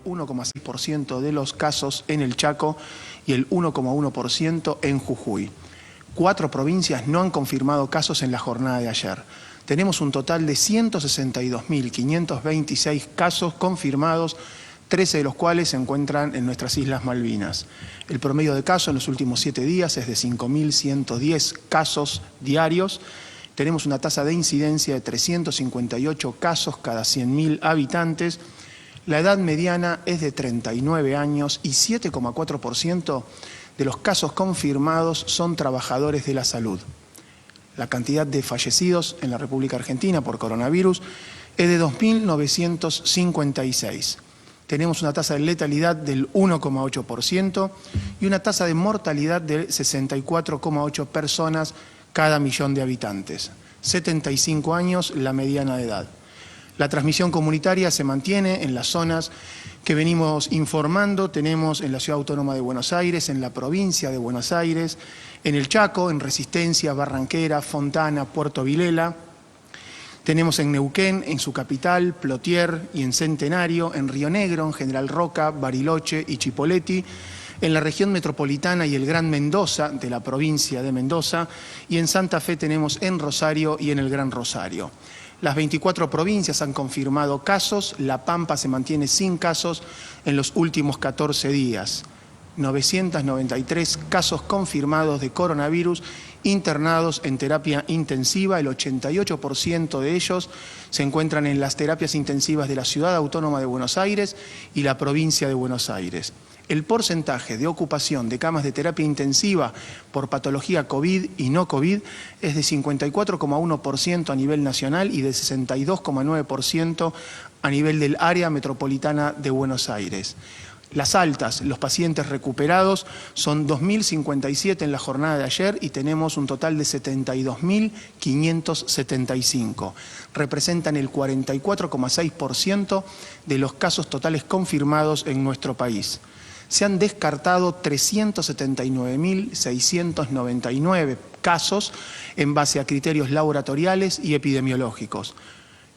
1,6% de los casos en el Chaco y el 1,1% en Jujuy. 4 provincias no han confirmado casos en la jornada de ayer. Tenemos un total de 162.526 casos confirmados, 13 de los cuales se encuentran en nuestras Islas Malvinas. El promedio de casos en los últimos 7 días es de 5.110 casos diarios. Tenemos una tasa de incidencia de 358 casos cada 100.000 habitantes. La edad mediana es de 39 años y 7,4% de los casos confirmados son trabajadores de la salud. La cantidad de fallecidos en la República Argentina por coronavirus es de 2.956. Tenemos una tasa de letalidad del 1,8% y una tasa de mortalidad de 64,8 personas cada millón de habitantes. 75 años la mediana de edad. La transmisión comunitaria se mantiene en las zonas que venimos informando. Tenemos en la Ciudad Autónoma de Buenos Aires, en la provincia de Buenos Aires, en el Chaco, en Resistencia, Barranquera, Fontana, Puerto Vilela. Tenemos en Neuquén, en su capital, Plotier y en Centenario, en Río Negro, en General Roca, Bariloche y Chipoleti, en la región metropolitana y el Gran Mendoza, de la provincia de Mendoza, y en Santa Fe tenemos en Rosario y en el Gran Rosario. Las 24 provincias han confirmado casos, La Pampa se mantiene sin casos en los últimos 14 días. 993 casos confirmados de coronavirus internados en terapia intensiva. El 88% de ellos se encuentran en las terapias intensivas de la Ciudad Autónoma de Buenos Aires y la provincia de Buenos Aires. El porcentaje de ocupación de camas de terapia intensiva por patología COVID y no COVID es de 54,1% a nivel nacional y de 62,9% a nivel del área metropolitana de Buenos Aires. Las altas, los pacientes recuperados, son 2.057 en la jornada de ayer y tenemos un total de 72.575. Representan el 44,6% de los casos totales confirmados en nuestro país. Se han descartado 379.699 casos en base a criterios laboratoriales y epidemiológicos.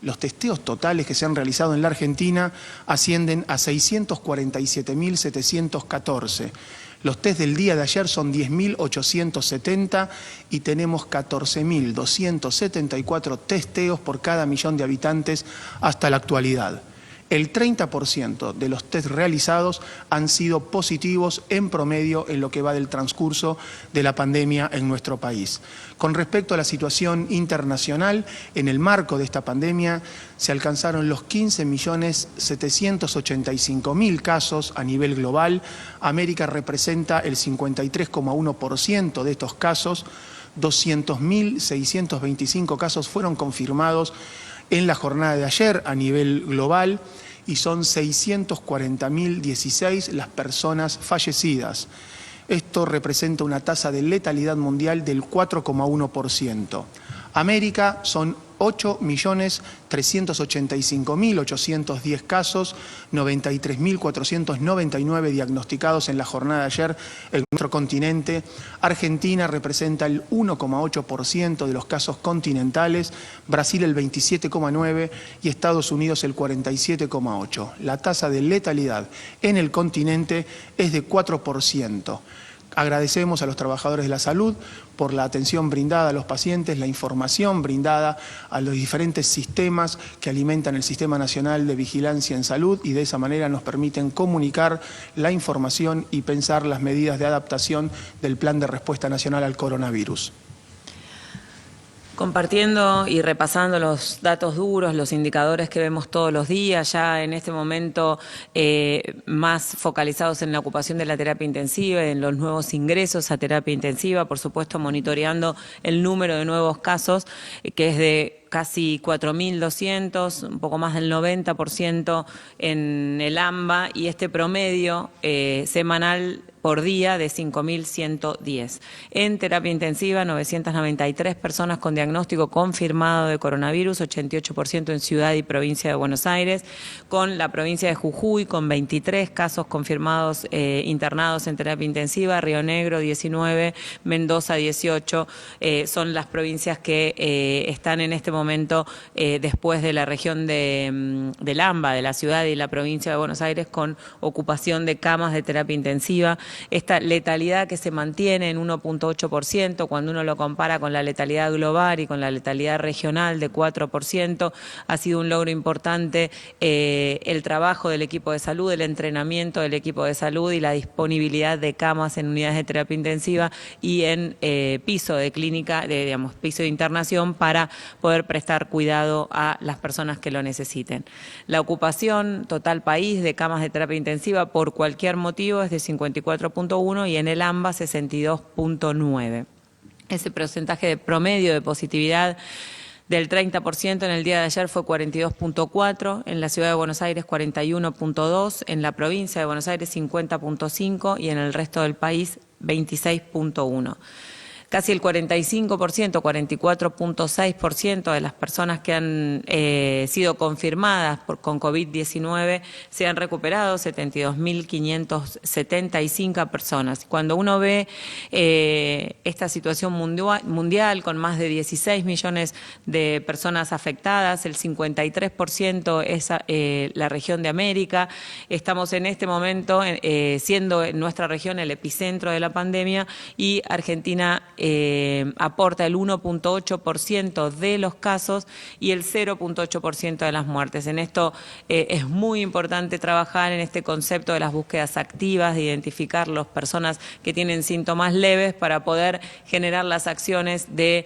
Los testeos totales que se han realizado en la Argentina ascienden a 647.714. Los test del día de ayer son 10.870 y tenemos 14.274 testeos por cada millón de habitantes hasta la actualidad. El 30% de los test realizados han sido positivos en promedio en lo que va del transcurso de la pandemia en nuestro país. Con respecto a la situación internacional, en el marco de esta pandemia se alcanzaron los 15.785.000 casos a nivel global. América representa el 53,1% de estos casos. 200.625 casos fueron confirmados en la jornada de ayer a nivel global y son 640.016 las personas fallecidas. Esto representa una tasa de letalidad mundial del 4,1%. América son 8.385.810 casos, 93.499 diagnosticados en la jornada de ayer en nuestro continente. Argentina representa el 1,8% de los casos continentales, Brasil el 27,9% y Estados Unidos el 47,8%. La tasa de letalidad en el continente es de 4%. Agradecemos a los trabajadores de la salud por la atención brindada a los pacientes, la información brindada a los diferentes sistemas que alimentan el Sistema Nacional de Vigilancia en Salud y de esa manera nos permiten comunicar la información y pensar las medidas de adaptación del Plan de Respuesta Nacional al Coronavirus. Compartiendo y repasando los datos duros, los indicadores que vemos todos los días, ya en este momento más focalizados en la ocupación de la terapia intensiva, en los nuevos ingresos a terapia intensiva, por supuesto monitoreando el número de nuevos casos, que es de casi 4.200, un poco más del 90% en el AMBA, y este promedio semanal por día de 5.110. En terapia intensiva, 993 personas con diagnóstico confirmado de coronavirus, 88% en ciudad y provincia de Buenos Aires, con la provincia de Jujuy con 23 casos confirmados internados en terapia intensiva, Río Negro 19, Mendoza 18, son las provincias que están en este momento después de la región del AMBA, de la ciudad y la provincia de Buenos Aires, con ocupación de camas de terapia intensiva. Esta letalidad que se mantiene en 1.8%, cuando uno lo compara con la letalidad global y con la letalidad regional de 4%, ha sido un logro importante el trabajo del equipo de salud, el entrenamiento del equipo de salud y la disponibilidad de camas en unidades de terapia intensiva y en piso de clínica, piso de internación, para poder prestar cuidado a las personas que lo necesiten. La ocupación total país de camas de terapia intensiva por cualquier motivo es de 54.1 y en el AMBA 62.9. Ese porcentaje de promedio de positividad del 30% en el día de ayer fue 42.4, en la ciudad de Buenos Aires 41.2, en la provincia de Buenos Aires 50.5 y en el resto del país 26.1. Casi el 45%, 44.6% de las personas que han sido confirmadas con COVID-19 se han recuperado, 72.575 personas. Cuando uno ve esta situación mundial con más de 16 millones de personas afectadas, el 53% es la región de América. Estamos en este momento siendo nuestra región el epicentro de la pandemia y Argentina aporta el 1.8% de los casos y el 0.8% de las muertes. En esto es muy importante trabajar en este concepto de las búsquedas activas, de identificar las personas que tienen síntomas leves para poder generar las acciones de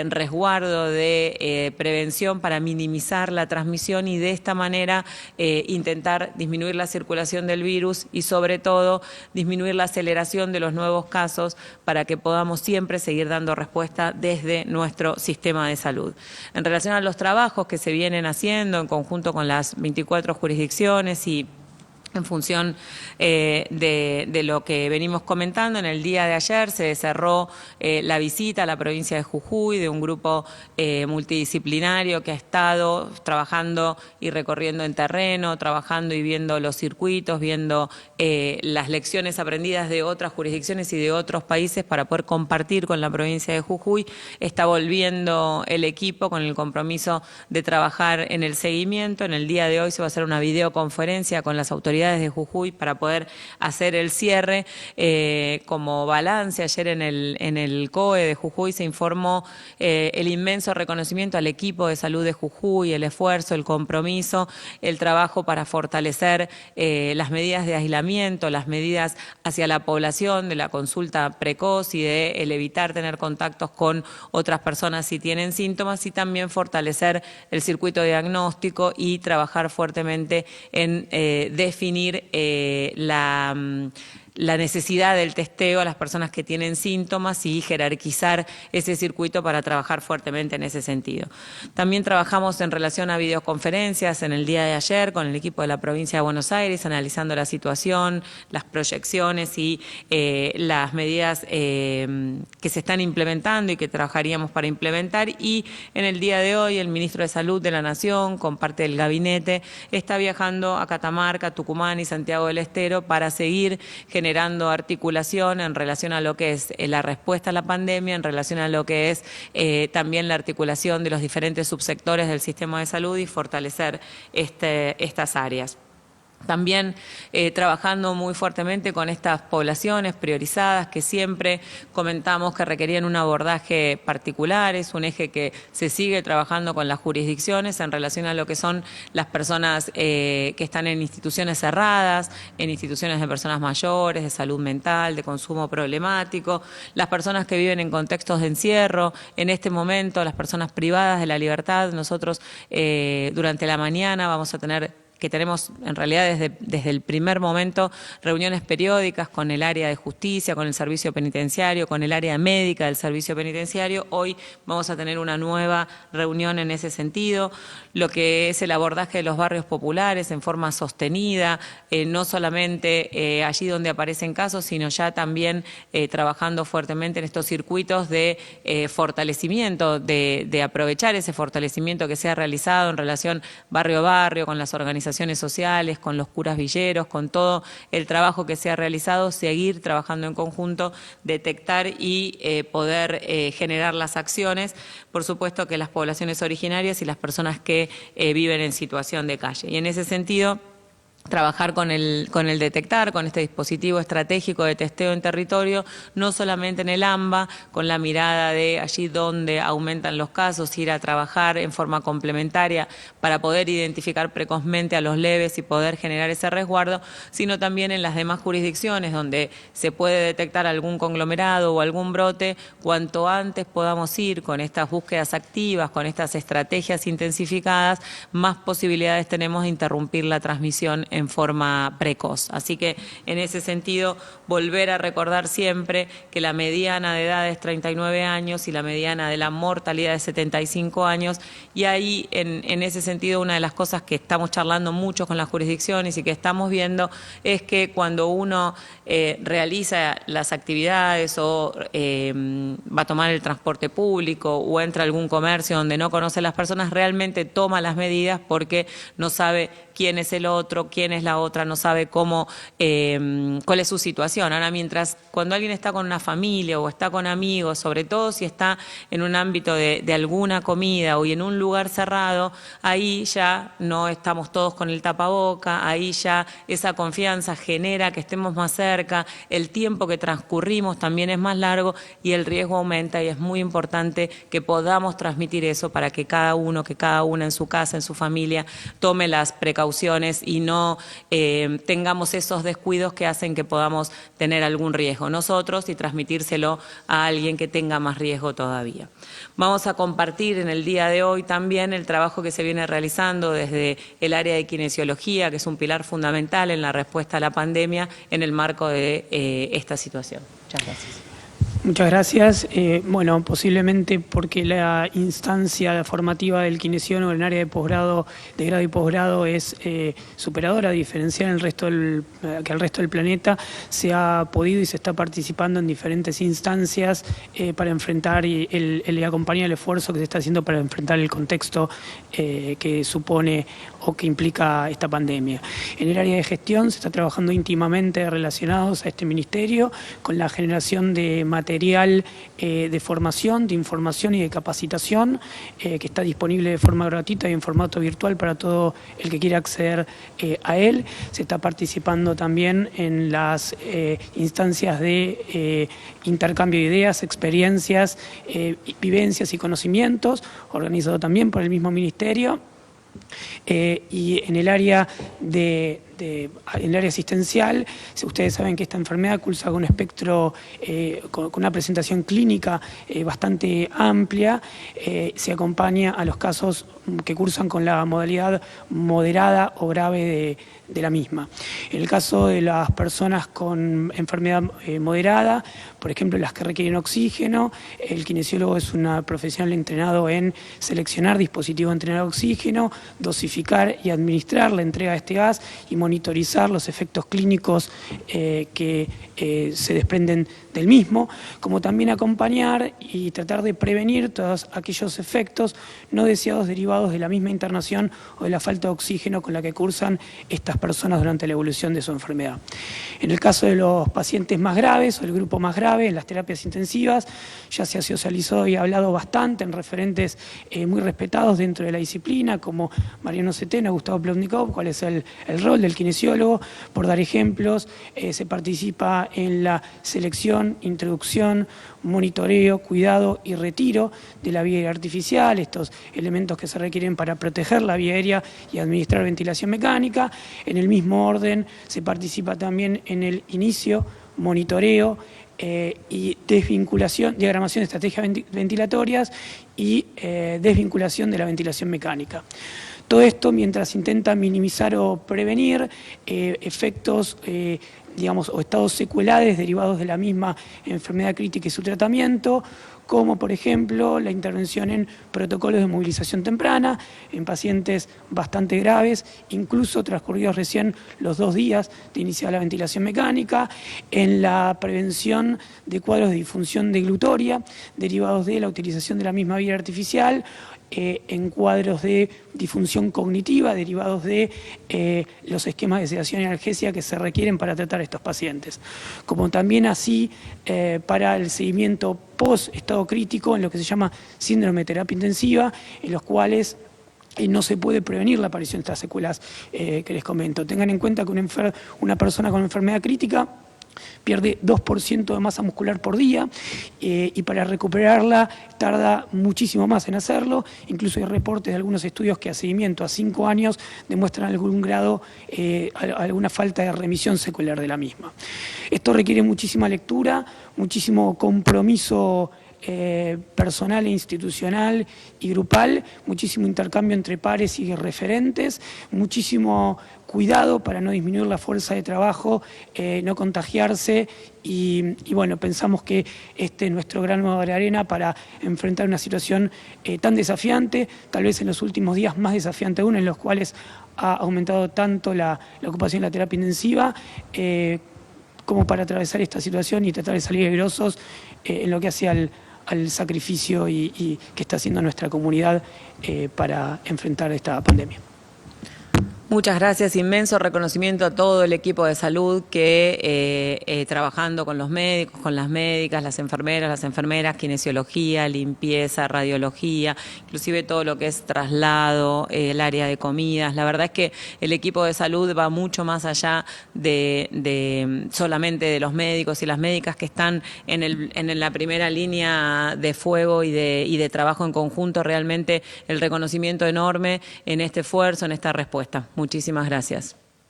resguardo, de prevención para minimizar la transmisión y de esta manera intentar disminuir la circulación del virus y sobre todo disminuir la aceleración de los nuevos casos para que podamos siempre seguir dando respuesta desde nuestro sistema de salud. En relación a los trabajos que se vienen haciendo en conjunto con las 24 jurisdicciones y en función de lo que venimos comentando, en el día de ayer se cerró la visita a la provincia de Jujuy de un grupo multidisciplinario que ha estado trabajando y recorriendo en terreno, trabajando y viendo los circuitos, viendo las lecciones aprendidas de otras jurisdicciones y de otros países para poder compartir con la provincia de Jujuy. Está volviendo el equipo con el compromiso de trabajar en el seguimiento. En el día de hoy se va a hacer una videoconferencia con las autoridades de Jujuy para poder hacer el cierre como balance. Ayer en el COE de Jujuy se informó el inmenso reconocimiento al equipo de salud de Jujuy, el esfuerzo, el compromiso, el trabajo para fortalecer las medidas de aislamiento, las medidas hacia la población de la consulta precoz y de el evitar tener contactos con otras personas si tienen síntomas, y también fortalecer el circuito diagnóstico y trabajar fuertemente en definir la necesidad del testeo a las personas que tienen síntomas y jerarquizar ese circuito para trabajar fuertemente en ese sentido. También trabajamos en relación a videoconferencias en el día de ayer con el equipo de la provincia de Buenos Aires, analizando la situación, las proyecciones y las medidas que se están implementando y que trabajaríamos para implementar. Y en el día de hoy el ministro de Salud de la Nación, con parte del gabinete, está viajando a Catamarca, Tucumán y Santiago del Estero para seguir generando articulación en relación a lo que es la respuesta a la pandemia, en relación a lo que es también la articulación de los diferentes subsectores del sistema de salud y fortalecer estas áreas. También trabajando muy fuertemente con estas poblaciones priorizadas que siempre comentamos que requerían un abordaje particular. Es un eje que se sigue trabajando con las jurisdicciones en relación a lo que son las personas que están en instituciones cerradas, en instituciones de personas mayores, de salud mental, de consumo problemático, las personas que viven en contextos de encierro. En este momento, las personas privadas de la libertad. Nosotros durante la mañana vamos a tener que tenemos en realidad desde el primer momento reuniones periódicas con el área de justicia, con el servicio penitenciario, con el área médica del servicio penitenciario. Hoy vamos a tener una nueva reunión en ese sentido, lo que es el abordaje de los barrios populares en forma sostenida, no solamente allí donde aparecen casos, sino ya también trabajando fuertemente en estos circuitos de fortalecimiento, de aprovechar ese fortalecimiento que se ha realizado en relación barrio a barrio, con las organizaciones sociales, con los curas villeros, con todo el trabajo que se ha realizado, seguir trabajando en conjunto, detectar y poder generar las acciones, por supuesto que las poblaciones originarias y las personas que viven en situación de calle. Y en ese sentido, trabajar con el detectar, con este dispositivo estratégico de testeo en territorio, no solamente en el AMBA, con la mirada de allí donde aumentan los casos, ir a trabajar en forma complementaria para poder identificar precozmente a los leves y poder generar ese resguardo, sino también en las demás jurisdicciones donde se puede detectar algún conglomerado o algún brote, cuanto antes podamos ir con estas búsquedas activas, con estas estrategias intensificadas, más posibilidades tenemos de interrumpir la transmisión en forma precoz. Así que en ese sentido, volver a recordar siempre que la mediana de edad es 39 años y la mediana de la mortalidad es 75 años, y ahí en ese sentido una de las cosas que estamos charlando mucho con las jurisdicciones y que estamos viendo es que cuando uno realiza las actividades o va a tomar el transporte público o entra a algún comercio donde no conoce a las personas, realmente toma las medidas porque no sabe quién es el otro, quién es la otra, no sabe cómo, cuál es su situación. Ahora, mientras cuando alguien está con una familia o está con amigos, sobre todo si está en un ámbito de alguna comida o en un lugar cerrado, ahí ya no estamos todos con el tapaboca, ahí ya esa confianza genera que estemos más cerca, el tiempo que transcurrimos también es más largo y el riesgo aumenta, y es muy importante que podamos transmitir eso para que cada uno, que cada una en su casa, en su familia, tome las precauciones y no tengamos esos descuidos que hacen que podamos tener algún riesgo nosotros y transmitírselo a alguien que tenga más riesgo todavía. Vamos a compartir en el día de hoy también el trabajo que se viene realizando desde el área de kinesiología, que es un pilar fundamental en la respuesta a la pandemia en el marco de esta situación. Muchas gracias. Muchas gracias. Bueno, posiblemente porque la instancia formativa del kinesiólogo en el área de posgrado, de grado y posgrado, es superadora, diferencial en el resto que el resto del planeta, se ha podido y se está participando en diferentes instancias para enfrentar y acompañar el esfuerzo que se está haciendo para enfrentar el contexto que supone o que implica esta pandemia. En el área de gestión se está trabajando íntimamente relacionados a este ministerio con la generación de material de formación, de información y de capacitación que está disponible de forma gratuita y en formato virtual para todo el que quiera acceder a él. Se está participando también en las instancias de intercambio de ideas, experiencias, vivencias y conocimientos, organizado también por el mismo ministerio. Y en el área en el área asistencial, ustedes saben que esta enfermedad cursa con un espectro, con una presentación clínica bastante amplia, se acompaña a los casos que cursan con la modalidad moderada o grave de la misma. En el caso de las personas con enfermedad moderada, por ejemplo las que requieren oxígeno, el kinesiólogo es un profesional entrenado en seleccionar dispositivos de entrenar oxígeno, dosificar y administrar la entrega de este gas y monitorizar los efectos clínicos que se desprenden del mismo, como también acompañar y tratar de prevenir todos aquellos efectos no deseados derivados de la misma internación o de la falta de oxígeno con la que cursan estas personas durante la evolución de su enfermedad. En el caso de los pacientes más graves o el grupo más grave, en las terapias intensivas, ya se ha socializado y hablado bastante en referentes muy respetados dentro de la disciplina, como Mariano Setena, Gustavo Plotnikov, cuál es el rol del kinesiólogo. Por dar ejemplos, se participa en la selección, introducción, monitoreo, cuidado y retiro de la vía aérea artificial, estos elementos que se requieren para proteger la vía aérea y administrar ventilación mecánica. En el mismo orden se participa también en el inicio, monitoreo y desvinculación, diagramación de estrategias ventilatorias y desvinculación de la ventilación mecánica. Todo esto mientras intenta minimizar o prevenir efectos digamos, o estados secuelares derivados de la misma enfermedad crítica y su tratamiento, como por ejemplo la intervención en protocolos de movilización temprana, en pacientes bastante graves, incluso transcurridos recién los 2 días de iniciar la ventilación mecánica, en la prevención de cuadros de disfunción deglutoria derivados de la utilización de la misma vía artificial, en cuadros de disfunción cognitiva derivados de los esquemas de sedación y analgesia que se requieren para tratar a estos pacientes, como también así para el seguimiento post-estado crítico en lo que se llama síndrome de terapia intensiva, en los cuales no se puede prevenir la aparición de estas secuelas que les comento. Tengan en cuenta que una persona con enfermedad crítica pierde 2% de masa muscular por día y para recuperarla tarda muchísimo más en hacerlo. Incluso hay reportes de algunos estudios que a seguimiento a 5 años demuestran algún grado, alguna falta de remisión secular de la misma. Esto requiere muchísima lectura, muchísimo compromiso personal e institucional y grupal, muchísimo intercambio entre pares y referentes, muchísimo cuidado para no disminuir la fuerza de trabajo, no contagiarse y bueno, pensamos que este es nuestro grano de arena para enfrentar una situación tan desafiante, tal vez en los últimos días más desafiante aún, en los cuales ha aumentado tanto la ocupación de la terapia intensiva, como para atravesar esta situación y tratar de salir airosos en lo que hace al sacrificio y que está haciendo nuestra comunidad para enfrentar esta pandemia. Muchas gracias, inmenso reconocimiento a todo el equipo de salud que trabajando con los médicos, con las médicas, las enfermeras, kinesiología, limpieza, radiología, inclusive todo lo que es traslado, el área de comidas. La verdad es que el equipo de salud va mucho más allá de solamente de los médicos y las médicas que están en la primera línea de fuego y de trabajo en conjunto. Realmente el reconocimiento enorme en este esfuerzo, en esta respuesta. Muchísimas gracias.